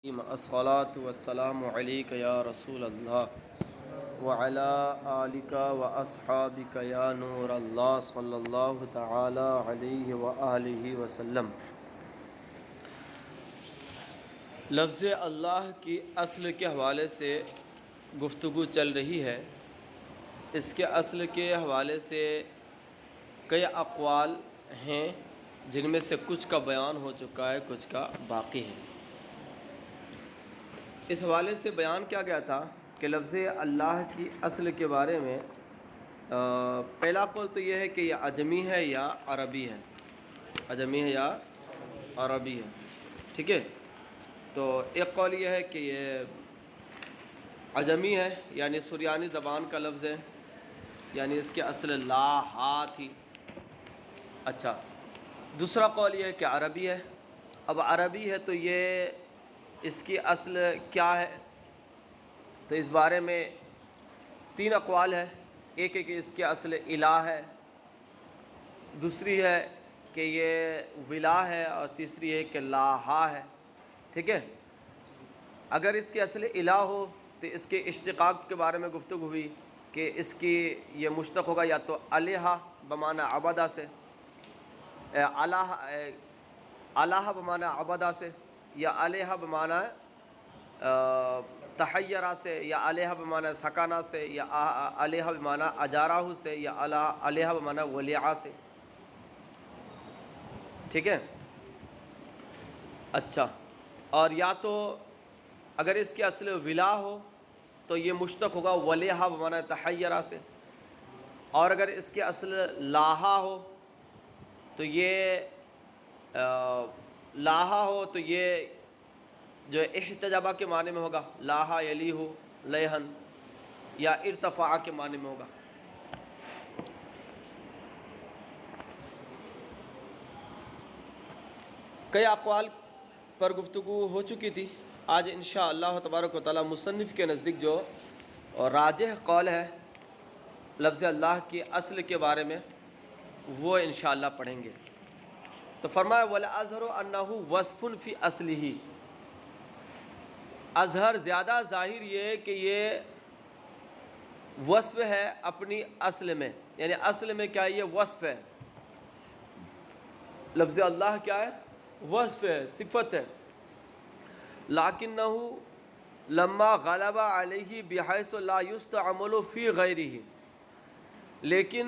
الصلاۃ والسلام علیک یا رسول اللہ وعلی آلک و اصحابک یا نور اللہ صلی اللہ تعالی علیہ وآلہ وسلم۔ لفظ اللہ کی اصل کے حوالے سے گفتگو چل رہی ہے۔ اس کے اصل کے حوالے سے کئی اقوال ہیں، جن میں سے کچھ کا بیان ہو چکا ہے، کچھ کا باقی ہے۔ اس حوالے سے بیان کیا گیا تھا کہ لفظ اللہ کی اصل کے بارے میں پہلا قول تو یہ ہے کہ یہ عجمی ہے یا عربی ہے، عجمی ہے یا عربی ہے، ٹھیک ہے۔ تو ایک قول یہ ہے کہ یہ عجمی ہے، یعنی سریانی زبان کا لفظ ہے، یعنی اس کی اصل لا ہا تھی۔ اچھا، دوسرا قول یہ ہے کہ عربی ہے۔ اب عربی ہے تو یہ اس کی اصل کیا ہے؟ تو اس بارے میں تین اقوال ہے۔ ایک ہے کہ اس کی اصل الہ ہے، دوسری ہے کہ یہ ولا ہے، اور تیسری ہے کہ لاہا ہے، ٹھیک ہے۔ اگر اس کی اصل الہ ہو تو اس کے اشتقاق کے بارے میں گفتگو ہوئی کہ اس کی یہ مشتق ہوگا یا تو الہ بمعنی عبدہ سے، الہ بمعنی عبدہ سے، یا الہ بمعنی تحیرہ سے، یا الہ بمعنی سکانہ سے، یا الہ بمعنی اجارہ سے، یا الہ بمعنی ولیعہ سے، ٹھیک ہے۔ اچھا، اور یا تو اگر اس کی اصل ولا ہو تو یہ مشتق ہوگا ولیعہ بمعنی تحیرہ سے، اور اگر اس کی اصل لاہا ہو تو یہ لاہا ہو تو یہ جو احتجابہ کے معنی میں ہوگا، لاہا یلیہ لیہن، یا ارتفاع کے معنی میں ہوگا۔ کئی اقوال پر گفتگو ہو چکی تھی۔ آج انشاءاللہ تبارک و تعالی مصنف کے نزدیک جو راجح قول ہے لفظ اللہ کی اصل کے بارے میں، وہ انشاءاللہ پڑھیں گے۔ تو فرمایا وَالْأَظْهَرُ أَنَّهُ وَصْفٌ فِي أَصْلِهِ، اظہر زیادہ ظاہر یہ ہے کہ یہ وصف ہے اپنی اصل میں، یعنی اصل میں کیا ہے؟ یہ وصف ہے۔ لفظ اللہ کیا ہے؟ وصف ہے، صفت ہے۔ لَكِنَّهُ لَمَّا غَلَبَ عَلَيْهِ بِحَيْثُ لَا يُسْتَعْمَلُ فِي غَيْرِهِ، لیکن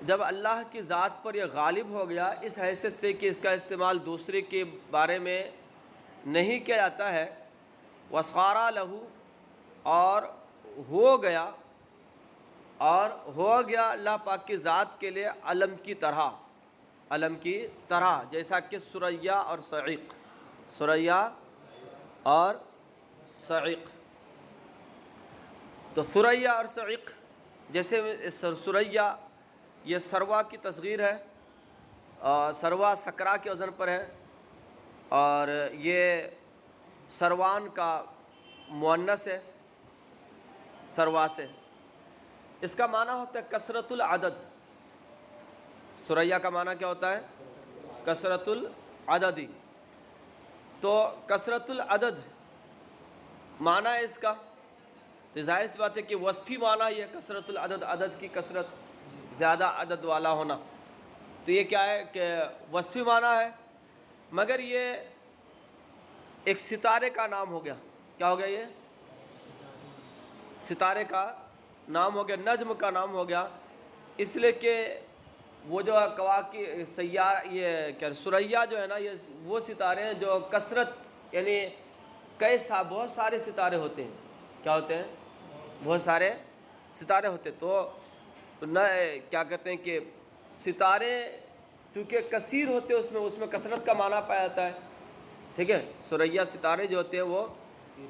جب اللہ کی ذات پر یہ غالب ہو گیا اس حیثیت سے کہ اس کا استعمال دوسرے کے بارے میں نہیں کیا جاتا ہے، وَصَارَ لَهُ، اور ہو گیا اللہ پاک کی ذات کے لیے علم کی طرح، جیسا کہ ثریا اور صعیق۔ تو ثریا اور صعیق، جیسے ثریا یہ سروا کی تصغیر ہے، سروا سکرا کے وزن پر ہے، اور یہ سروان کا مؤنث ہے، سروا سے۔ اس کا معنی ہوتا ہے کثرت العدد۔ ثریا کا معنی کیا ہوتا ہے؟ کثرت العددی۔ تو کثرت العدد معنی ہے اس کا، تو ظاہر سی بات ہے کہ وصفی معنی یہ کثرت العدد، عدد کی کثرت، زیادہ عدد والا ہونا۔ تو یہ کیا ہے کہ وصفی معنی ہے، مگر یہ ایک ستارے کا نام ہو گیا۔ کیا ہو گیا؟ یہ ستارے کا نام ہو گیا، نجم کا نام ہو گیا، اس لیے کہ وہ جو کواکب سیارہ، یہ کیا ثریا جو ہے نا، یہ وہ ستارے ہیں جو کثرت، یعنی بہت سارے ستارے ہوتے ہیں۔ کیا ہوتے ہیں؟ بہت سارے ستارے ہوتے ہیں۔ تو نہ کیا کہتے ہیں کہ ستارے چونکہ کثیر ہوتے ہیں، اس میں کثرت کا معنی پایا جاتا ہے، ٹھیک ہے۔ ثریا ستارے جو ہوتے ہیں وہ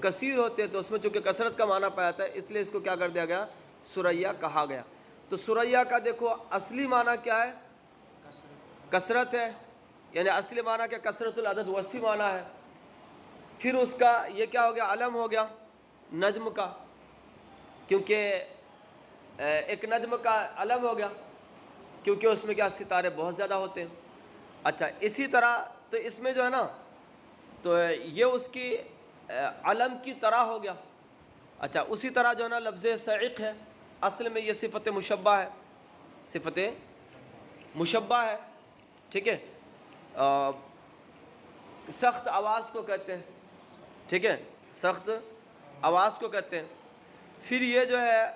کثیر ہوتے ہیں، تو اس میں چونکہ کثرت کا معنی پایا جاتا ہے، اس لیے اس کو کیا کر دیا گیا؟ ثریا کہا گیا۔ تو ثریا کا دیکھو اصلی معنی کیا ہے؟ کثرت ہے، یعنی اصلی معنی کیا؟ کثرت العدد، وصفی معنی ہے۔ پھر اس کا یہ کیا ہو گیا؟ علم ہو گیا نجم کا، کیونکہ ایک نجم کا علم ہو گیا، کیونکہ اس میں کیا ستارے بہت زیادہ ہوتے ہیں۔ اچھا، اسی طرح تو اس میں جو ہے نا، تو یہ اس کی علم کی طرح ہو گیا. اچھا اسی طرح جو ہے نا لفظ صعق ہے، اصل میں یہ صفت مشبہ ہے، صفت مشبہ ہے. ٹھیک ہے، سخت آواز کو کہتے ہیں. ٹھیک ہے، سخت آواز کو کہتے ہیں. پھر یہ جو ہے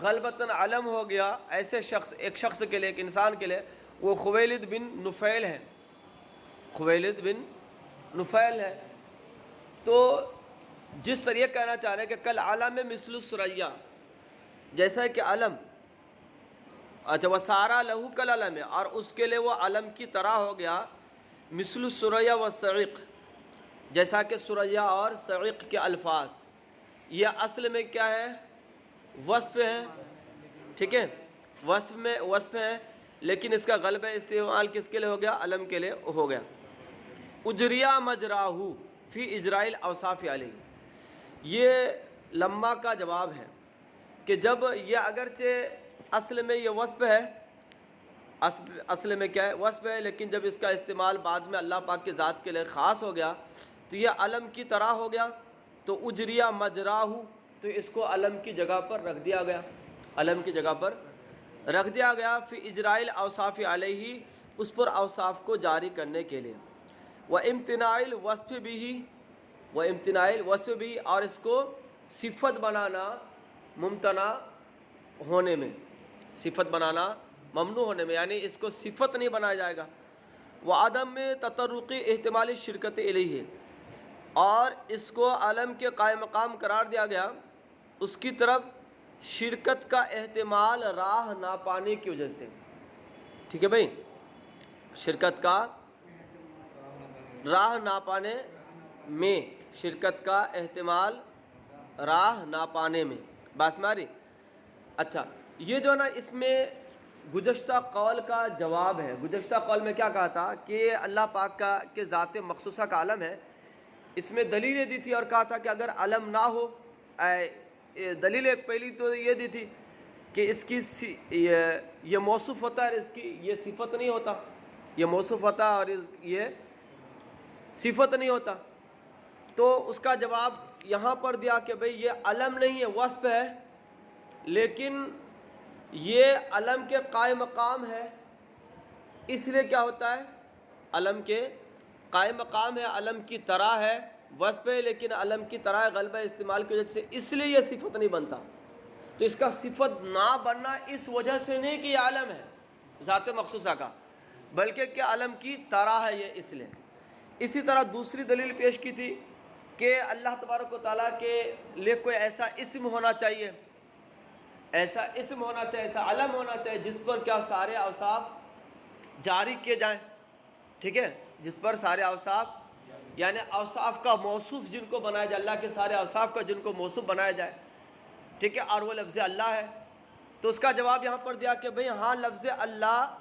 غلبتاً علم ہو گیا ایسے شخص، ایک شخص کے لیے، ایک انسان کے لیے، وہ خویلد بن نفیل ہے. خویلد بن نفیل ہے. تو جس طریقے کہنا چاہ رہے ہیں کہ کل علم مثل الثریا، جیسا کہ علم، اچھا وسارا لہو کل علم ہے، اور اس کے لیے وہ علم کی طرح ہو گیا، مثل الثریا والصعق، جیسا کہ ثریا اور صعق کے الفاظ. یہ اصل میں کیا ہے؟ وصف ہے. ٹھیک ہے، وصف ہے، لیکن اس کا غلبہ استعمال کس کے لیے ہو گیا؟ علم کے لیے ہو گیا. اجریا مجراہو فی اجرائیل اوصاف علیہ، یہ لما کا جواب ہے کہ جب یہ اگرچہ اصل میں یہ وصف ہے، اصل میں کیا ہے؟ وصف ہے، لیکن جب اس کا استعمال بعد میں اللہ پاک کی ذات کے لیے خاص ہو گیا تو یہ علم کی طرح ہو گیا. تو اجریا مجراہو، تو اس کو علم کی جگہ پر رکھ دیا گیا، علم کی جگہ پر رکھ دیا گیا. فی اجرائیل اوصاف علیہ، اس پر اوصاف کو جاری کرنے کے لیے. وامتناع الوصف بھی، وامتناع الوصف بھی، اور اس کو صفت بنانا ممتنع ہونے میں، صفت بنانا ممنوع ہونے میں، یعنی اس کو صفت نہیں بنایا جائے گا. وعدم میں تطرق احتمال شرکت الیہ، اور اس کو علم کے قائم مقام قرار دیا گیا اس کی طرف شرکت کا احتمال راہ نہ پانے کی وجہ سے. ٹھیک ہے بھائی، شرکت کا راہ نہ پانے میں، شرکت کا احتمال راہ نہ پانے میں. بات میں آ رہی؟ اچھا یہ جو ہے نا اس میں گزشتہ قول کا جواب ہے. گزشتہ قول میں کیا کہا تھا کہ اللہ پاک کا کہ ذات مخصوصہ کا علم ہے، اس میں دلیلیں دی تھی اور کہا تھا کہ اگر علم نہ ہو، دلیل ایک پہلی تو یہ دی تھی کہ اس کی یہ موصوف ہوتا ہے، اس کی یہ صفت نہیں ہوتا، یہ موصوف ہوتا اور یہ صفت نہیں ہوتا. تو اس کا جواب یہاں پر دیا کہ بھئی یہ علم نہیں ہے، وصف ہے، لیکن یہ علم کے قائم مقام ہے. اس لیے کیا ہوتا ہے؟ علم کے قائم مقام ہے، علم کی طرح ہے، وصف ہے لیکن علم کی طرح غلبہ استعمال کی وجہ سے اس لیے یہ صفت نہیں بنتا. تو اس کا صفت نہ بننا اس وجہ سے نہیں کہ یہ علم ہے ذات مخصوصہ کا، بلکہ کہ علم کی طرح ہے یہ اس لیے. اسی طرح دوسری دلیل پیش کی تھی کہ اللہ تبارک و تعالیٰ کے لیے کوئی ایسا اسم ہونا چاہیے، ایسا اسم ہونا چاہیے، ایسا علم ہونا چاہیے جس پر کیا سارے اوصاف جاری کیے جائیں. ٹھیک ہے، جس پر سارے اوصاف، یعنی اوصاف کا موصوف جن کو بنایا جائے، اللہ کے سارے اوصاف کا جن کو موصوف بنایا جائے. ٹھیک ہے، اور وہ لفظ اللہ ہے. تو اس کا جواب یہاں پر دیا کہ بھئی ہاں لفظ اللہ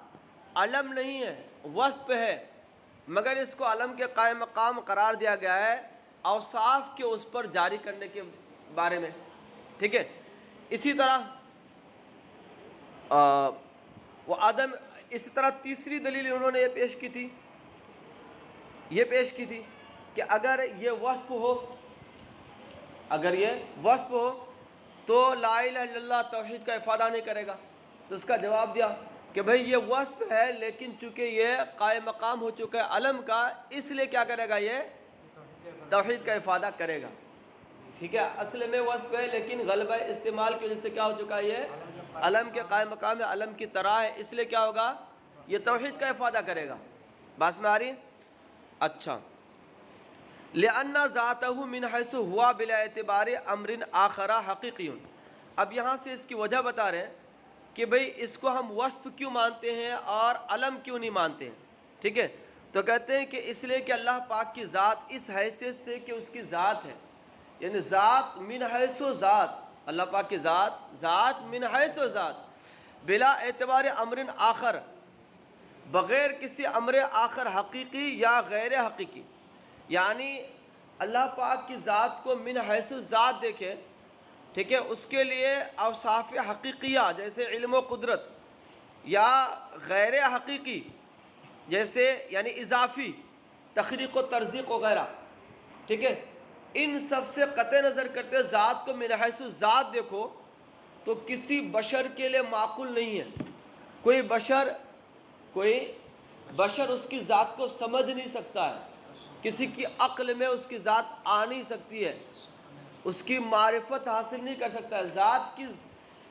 علم نہیں ہے، وصف ہے، مگر اس کو علم کے قائم مقام قرار دیا گیا ہے اوصاف کے اس پر جاری کرنے کے بارے میں. ٹھیک ہے، اسی طرح اسی طرح تیسری دلیل انہوں نے یہ پیش کی تھی کہ اگر یہ وصف ہو، اگر یہ وصف ہو تو لا الہ الا اللہ توحید کا افادہ نہیں کرے گا. تو اس کا جواب دیا کہ بھئی یہ وصف ہے، لیکن چونکہ یہ قائم مقام ہو چکا ہے علم کا، اس لیے کیا کرے گا؟ یہ توحید کا افادہ کرے گا. ٹھیک ہے، اصل میں وصف ہے لیکن غلبہ استعمال کی وجہ سے کیا ہو چکا ہے؟ یہ علم کے قائم مقام ہے، علم کی طرح ہے، اس لیے کیا ہوگا؟ یہ توحید کا افادہ کرے گا. بات میں آ رہی؟ اچھا، لأن ذاتہ من حیث ہوا بلا اعتبار امر آخر حقیقی. اب یہاں سے اس کی وجہ بتا رہے ہیں کہ بھئی اس کو ہم وصف کیوں مانتے ہیں اور علم کیوں نہیں مانتے ہیں. ٹھیک ہے، تو کہتے ہیں کہ اس لیے کہ اللہ پاک کی ذات اس حیثیت سے کہ اس کی ذات ہے، یعنی ذات من حیث و ذات، اللہ پاک کی ذات من حیث و ذات، بلا اعتبار امر آخر، بغیر کسی امر آخر حقیقی یا غیر حقیقی. یعنی اللہ پاک کی ذات کو من حیث ذات دیکھیں. ٹھیک ہے، اس کے لیے اوصاف حقیقیہ جیسے علم و قدرت، یا غیر حقیقی جیسے یعنی اضافی تخلیق و ترزیق وغیرہ، ٹھیک ہے، ان سب سے قطع نظر کرتے ذات کو من حیث ذات دیکھو تو کسی بشر کے لیے معقول نہیں ہے. کوئی بشر اس کی ذات کو سمجھ نہیں سکتا ہے، کسی کی عقل میں اس کی ذات آ نہیں سکتی ہے، اس کی معرفت حاصل نہیں کر سکتا ہے. ذات کی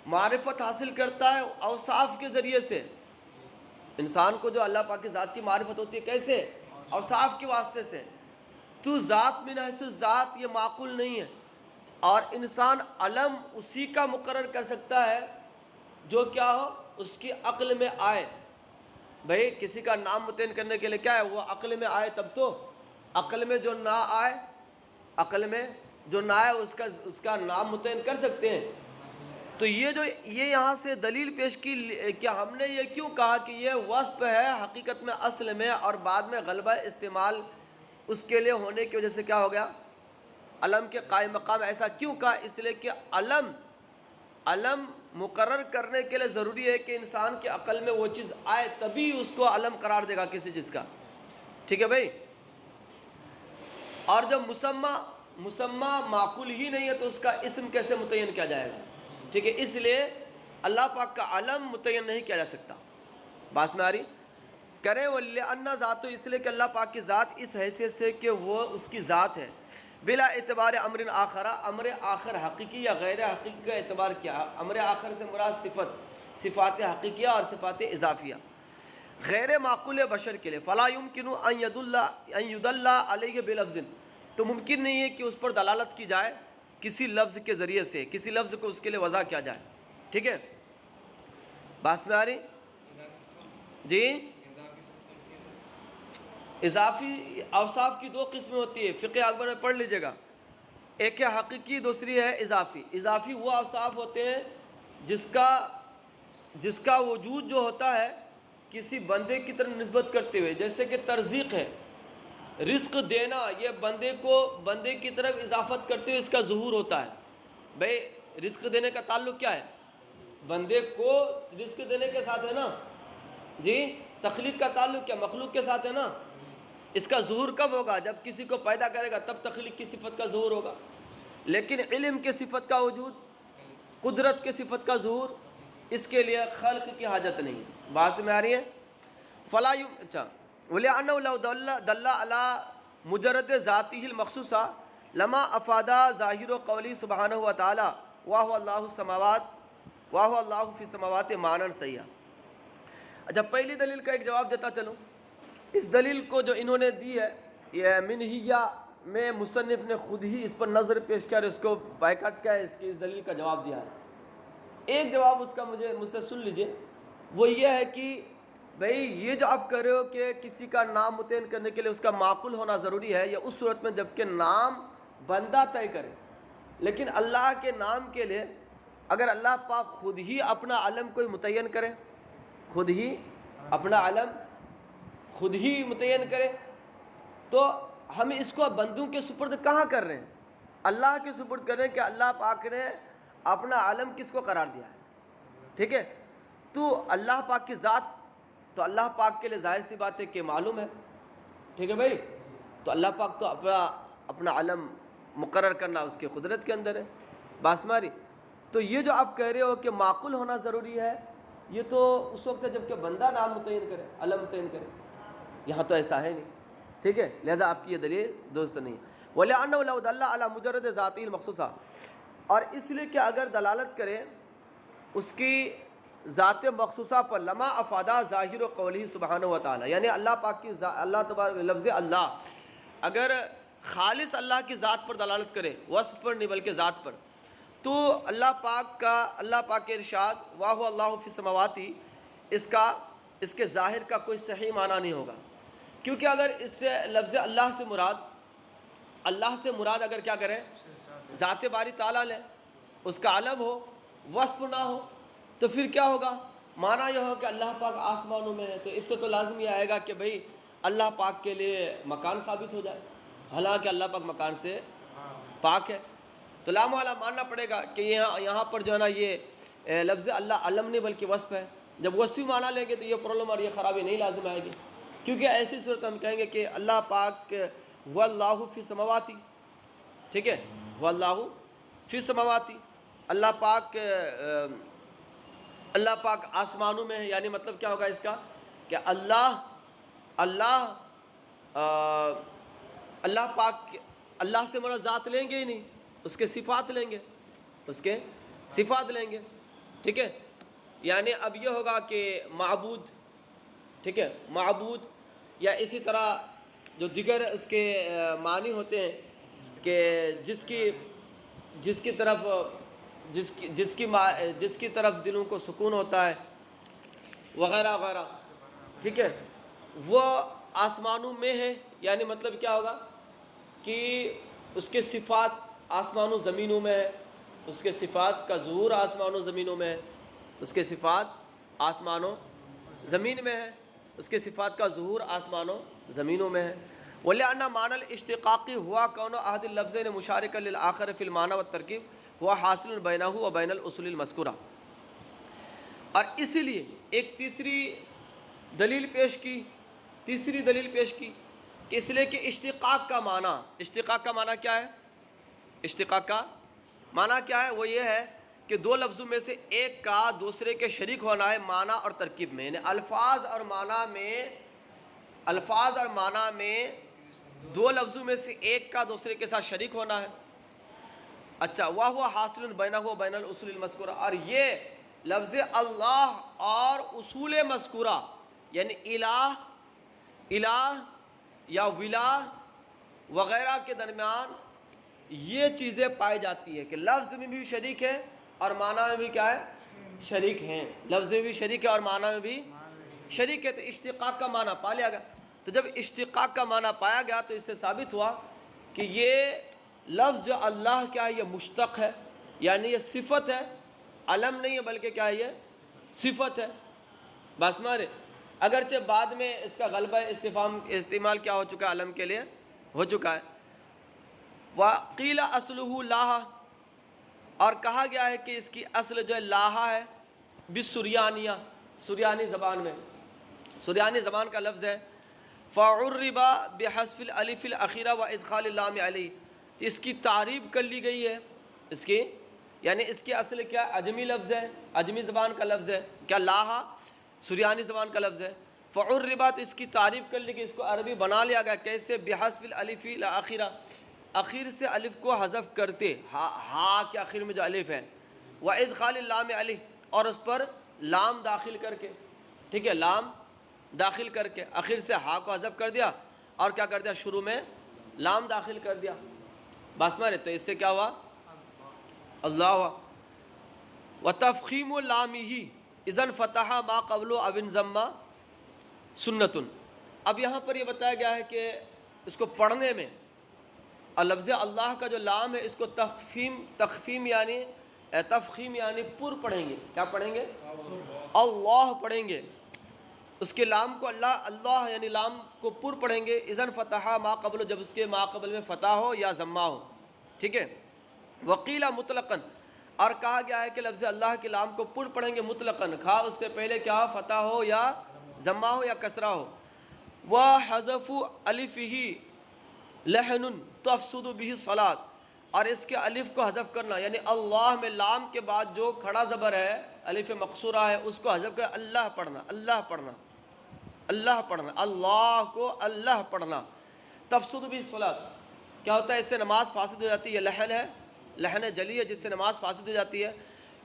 معرفت حاصل کرتا ہے اوصاف کے ذریعے سے. انسان کو جو اللہ پاک کی ذات کی معرفت ہوتی ہے کیسے؟ اوصاف کے واسطے سے. تو ذات من حیث ذات یہ معقول نہیں ہے. اور انسان علم اسی کا مقرر کر سکتا ہے جو کیا ہو اس کی عقل میں آئے. بھئی کسی کا نام متعین کرنے کے لیے کیا ہے؟ وہ عقل میں آئے تب تو. عقل میں جو نہ آئے اس کا نام متعین کر سکتے ہیں. تو یہ یہاں سے دلیل پیش کی کہ ہم نے یہ کیوں کہا کہ یہ وصف ہے حقیقت میں اصل میں، اور بعد میں غلبہ استعمال اس کے لیے ہونے کی وجہ سے کیا ہو گیا؟ علم کے قائم مقام. ایسا کیوں کہا؟ اس لیے کہ علم مقرر کرنے کے لیے ضروری ہے کہ انسان کے عقل میں وہ چیز آئے تبھی اس کو علم قرار دے گا کسی چیز کا. ٹھیک ہے بھائی. اور جب مسمى معقول ہی نہیں ہے تو اس کا اسم کیسے متعین کیا جائے گا؟ ٹھیک ہے، اس لیے اللہ پاک کا علم متعین نہیں کیا جا سکتا. بات میں آ رہی کریں وَلِأَنَّ ذاتُ، اس لیے کہ اللہ پاک کی ذات اس حیثیت سے کہ وہ اس کی ذات ہے، بلا اعتبار امر آخر، امر آخر حقیقی یا غیر حقیقی کا اعتبار کیا. امر آخر سے مراد صفات حقیقیہ اور صفات اضافیہ غیر معقول بشر کے لیے. فلا يمكن ان يدل علیہ بلفظ، تو ممکن نہیں ہے کہ اس پر دلالت کی جائے کسی لفظ کے ذریعے سے، کسی لفظ کو اس کے لیے وضع کیا جائے. ٹھیک ہے، بات میں آ رہی جی. اضافی اوصاف کی دو قسمیں ہوتی ہے، فقہ اکبر میں پڑھ لیجئے گا. ایک ہے حقیقی، دوسری ہے اضافی. اضافی وہ اوصاف ہوتے ہیں جس کا وجود جو ہوتا ہے کسی بندے کی طرف نسبت کرتے ہوئے، جیسے کہ ترزیق ہے، رزق دینا، یہ بندے کی طرف اضافت کرتے ہوئے اس کا ظہور ہوتا ہے. بھئی رزق دینے کا تعلق کیا ہے؟ بندے کو رزق دینے کے ساتھ ہے نا جی. تخلیق کا تعلق کیا؟ مخلوق کے ساتھ ہے نا. اس کا ظہور کب ہوگا؟ جب کسی کو پیدا کرے گا تب تخلیق کی صفت کا ظہور ہوگا. لیکن علم کے صفت کا وجود، قدرت کے صفت کا ظہور، اس کے لیے خلق کی حاجت نہیں. بات میں آ رہی ہے. اچھا وَلِأَنَّهُ لَوْ دَلَّ عَلَى مُجَرَّدِ ذَاتِهِ الْمَخْصُوصَةِ لَمَا أَفَادَ ظَاهِرُ قَوْلِهِ سُبْحَانَهُ وَتَعَالَى وَهُوَ اللَّهُ فِي السَّمَاوَاتِ مَعْنًا صحیح. اچھا پہلی دلیل کا ایک جواب دیتا چلوں. اس دلیل کو جو انہوں نے دی ہے یہ منہیہ میں مصنف نے خود ہی اس پر نظر پیش کیا اور اس کو بائیکاٹ کیا ہے، اس دلیل کا جواب دیا ہے. ایک جواب اس کا مجھ سے سن لیجئے. وہ یہ ہے کہ بھئی یہ جو آپ کہہ رہے ہو کہ کسی کا نام متعین کرنے کے لیے اس کا معقول ہونا ضروری ہے، یہ اس صورت میں جب کہ نام بندہ طے کرے. لیکن اللہ کے نام کے لیے اگر اللہ پاک خود ہی اپنا علم کوئی متعین کرے، خود ہی اپنا علم خود ہی متعین کرے، تو ہم اس کو بندوں کے سپرد کہاں کر رہے ہیں؟ اللہ کے سپرد کر رہے ہیں کہ اللہ پاک نے اپنا علم کس کو قرار دیا ہے. ٹھیک ہے، تو اللہ پاک کی ذات تو اللہ پاک کے لیے ظاہر سی بات ہے کہ معلوم ہے. ٹھیک ہے بھائی. تو اللہ پاک تو اپنا علم مقرر کرنا اس کے قدرت کے اندر ہے. باسماری. تو یہ جو آپ کہہ رہے ہو کہ معقول ہونا ضروری ہے، یہ تو اس وقت ہے جب کہ بندہ نام متعین کرے، علم متعین کرے. یہاں تو ایسا ہے نہیں. ٹھیک ہے، لہذا آپ کی یہ دلیل درست نہیں ہے. وَلِأَنَّهُ لَوْ دَلَّ عَلَى مُجَرَّدِ ذَاتِهِ الْمَخْصُوصَةِ، اور اس لیے کہ اگر دلالت کرے اس کی ذات مخصوصہ پر، لما افادہ ظاہر و قولی سبحانہ و تعالی، یعنی اللہ پاک کی اللہ تبارک لفظ اللہ اگر خالص اللہ کی ذات پر دلالت کرے، وصف پر نہیں بلکہ ذات پر، تو اللہ پاک کے ارشاد واہ اللہ فی السماوات، اس کے ظاہر کا کوئی صحیح معنی نہیں ہوگا. کیونکہ اگر اس سے لفظ اللہ سے مراد اگر کیا کرے ذات باری تعالیٰ لے، اس کا علم ہو، وصف نہ ہو، تو پھر کیا ہوگا؟ معنی یہ ہو کہ اللہ پاک آسمانوں میں ہے. تو اس سے تو لازم یہ آئے گا کہ بھئی اللہ پاک کے لیے مکان ثابت ہو جائے، حالانکہ اللہ پاک مکان سے پاک ہے. تو لا محالہ ماننا پڑے گا کہ یہاں پر جو ہے نا یہ لفظ اللہ علم نہیں بلکہ وصف ہے. جب وصفی معنی لیں گے تو یہ پرابلم اور یہ خرابی نہیں لازم آئے گی. کیونکہ ایسی صورت ہم کہیں گے کہ اللہ پاک هو اللہ فی السماوات، ٹھیک ہے، هو اللہ فی السماوات، اللہ پاک آسمانوں میں ہے، یعنی مطلب کیا ہوگا اس کا کہ اللہ اللہ پاک، اللہ سے مراد ذات لیں گے ہی نہیں، اس کے صفات لیں گے، اس کے صفات لیں گے، ٹھیک ہے۔ یعنی اب یہ ہوگا کہ معبود، ٹھیک ہے، معبود، یا اسی طرح جو دیگر اس کے معنی ہوتے ہیں کہ جس کی طرف دلوں کو سکون ہوتا ہے وغیرہ وغیرہ، ٹھیک ہے، وہ آسمانوں میں ہے، یعنی مطلب کیا ہوگا کہ اس کے صفات آسمانوں زمینوں میں ہے، اس کے صفات کا ظہور آسمانوں زمینوں میں ہے، اس کے صفات آسمانوں زمین میں ہے، اس کے صفات کا ظہور آسمانوں زمینوں میں ہے۔ وَلِأَنَّ مَعْنَى الْإِشْتِقَاقِ هُوَ كَوْنُ أَحَدِ اللَّفْظَيْنِ مُشَارِكًا لِلْآخَرِ فِي الْمَعْنَى وَالتَّرْكِيبِ هُوَ حاصل بَيْنَهُ وَبَيْنَ الْأُصُولِ الْمَذْكُورَةِ، اور اسی لیے ایک تیسری دلیل پیش کی کہ اس لیے کہ اشتقاق کا معنی کیا ہے؟ اشتقاق کا معنی کیا ہے؟ وہ یہ ہے کہ دو لفظوں میں سے ایک کا دوسرے کے شریک ہونا ہے معنی اور ترکیب میں، یعنی الفاظ اور معنی میں دو لفظوں میں سے ایک کا دوسرے کے ساتھ شریک ہونا ہے۔ اچھا، وَهُوَ حاصل بَيْنَهُ وَبَيْنَ الْأُصُولِ الْمَذْكُورَةِ، اور یہ لفظ اللہ اور اصول مذکورہ یعنی الہ یا ولا وغیرہ کے درمیان یہ چیزیں پائی جاتی ہے کہ لفظ میں بھی شریک ہے اور معنی میں بھی کیا ہے؟ شریک ہیں، لفظ میں بھی شریک ہے اور معنی میں بھی شریک ہے، تو اشتقاق کا معنی پا لیا گیا۔ تو جب اشتقاق کا معنی پایا گیا تو اس سے ثابت ہوا کہ یہ لفظ جو اللہ کیا ہے، یہ مشتق ہے، یعنی یہ صفت ہے، علم نہیں ہے بلکہ کیا ہے، یہ صفت ہے۔ بس مارے اگرچہ بعد میں اس کا غلبہ استعمال کیا ہو چکا ہے، علم کے لیے ہو چکا ہے۔ وَقِيلَ أَصْلُهُ لاہ، اور کہا گیا ہے کہ اس کی اصل جو ہے لاہ ہے، بسریانیہ، سریانی زبان میں، سریانی زبان کا لفظ ہے۔ فَعُرِّبَ بِحَذْفِ الْأَلِفِ الْأَخِيرَةِ وَإِدْخَالِ اللَّامِ عَلَيْهِ، تو اس کی تعریب کر لی گئی ہے، اس کی یعنی اس کی اصل کیا عجمی لفظ ہے، عجمی زبان کا لفظ ہے، کیا لاہ سریانی زبان کا لفظ ہے۔ فعربا، تو اس کی تعریف کر لی گئی، اس کو عربی بنا لیا گیا، کیسے؟ بحذف الالف الاخیرہ، اخیر سے الف کو حذف کرتے، ہا کے آخر میں جو الف ہے، وادخال اللام علیہ، اور اس پر لام داخل کر کے، ٹھیک ہے، لام داخل کر کے آخر سے ہا کو حذف کر دیا اور کیا کر دیا، شروع میں لام داخل کر دیا، بس مارے، تو اس سے کیا ہوا؟ اللہ۔ وتفخیم لامہ اذن فتح ما قبل او انضم سنت، اب یہاں پر یہ بتایا گیا ہے کہ اس کو پڑھنے میں لفظ اللہ کا جو لام ہے اس کو تفخیم یعنی پر پڑھیں گے، کیا پڑھیں گے؟ اللہ پڑھیں گے، اس کے لام کو اللہ یعنی لام کو پر پڑھیں گے، اذن فتح ما قبل، جب اس کے ما قبل میں فتح ہو یا ضمہ ہو، ٹھیک ہے۔ وقیل مطلقاً، اور کہا گیا ہے کہ لفظ اللہ کے لام کو پر پڑھیں گے مطلقاً، خواہ اس سے پہلے کیا فتح ہو یا ضمہ ہو یا کسرہ ہو۔ وحذف الفہ لحن تفسد بہ الصلاۃ، اور اس کے الف کو حذف کرنا، یعنی اللہ میں لام کے بعد جو کھڑا زبر ہے، الف مقصورہ ہے، اس کو حذف کر اللہ پڑھنا، اللہ پڑھنا، اللہ پڑھنا، اللہ کو اللہ پڑھنا، تفسد بہ الصلاۃ، کیا ہوتا ہے؟ اس سے نماز فاسد ہو جاتی ہے، لحن ہے، لحن جلی ہے جس سے نماز فاسد ہو جاتی ہے۔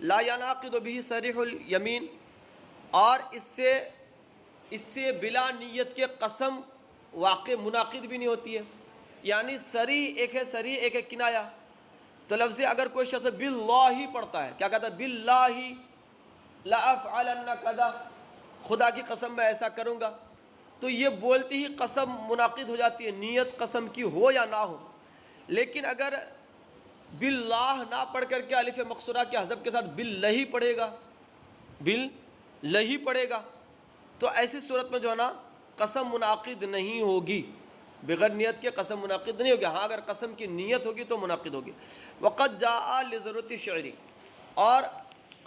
لا ینعقد بہ صریح الیمین، اور اس سے بلا نیت کے قسم واقع منعقد بھی نہیں ہوتی ہے، یعنی صریح ایک ہے، صریح ایک ہے کنایا، تو لفظ اگر کوئی شخص باللہ پڑھتا ہے، کیا کہتا ہے؟ باللہ لأفعلن کذا، خدا کی قسم میں ایسا کروں گا، تو یہ بولتے ہی قسم منعقد ہو جاتی ہے، نیت قسم کی ہو یا نہ ہو۔ لیکن اگر باللہ نہ پڑھ کر کے الف مقصورہ کے حذف کے ساتھ باللہ پڑھے گا، باللہ پڑھے گا، تو ایسی صورت میں جو ہے نا قسم منعقد نہیں ہوگی، بغیر نیت کے قسم منعقد نہیں ہوگی، ہاں اگر قسم کی نیت ہوگی تو منعقد ہوگی۔ وقد جاء لضرورت شعری، اور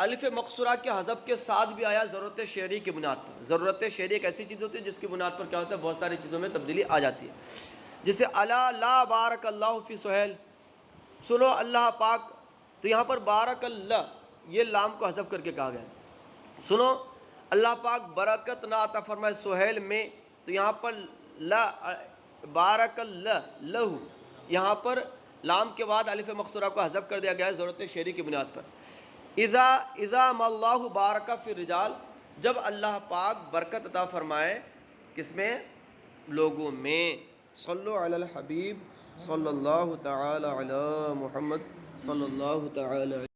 الف مقصورہ کے حذف کے ساتھ بھی آیا ضرورت شعری کی بنیاد پر۔ ضرورت شعری ایک ایسی چیز ہوتی ہے جس کی بنیاد پر کیا ہوتا ہے؟ بہت ساری چیزوں میں تبدیلی آ جاتی ہے۔ جیسے الا لا بارک اللہ فی سہیل، سنو اللہ پاک، تو یہاں پر بارک اللہ یہ لام کو حذف کر کے کہا گیا، سنو اللہ پاک برکت نہ عطا فرمائے سہیل میں، تو یہاں پر لا بارک اللہ لہو، یہاں پر لام کے بعد الف مقصورہ کو حذف کر دیا گیا ہے ضرورت شعری کی بنیاد پر۔ اذا ما اللہ بارک فی الرجال، جب اللہ پاک برکت عطا فرمائے کس میں؟ لوگوں میں۔ صلو علی الحبیب صلی اللہ تعالی علی محمد صلی اللہ تعالی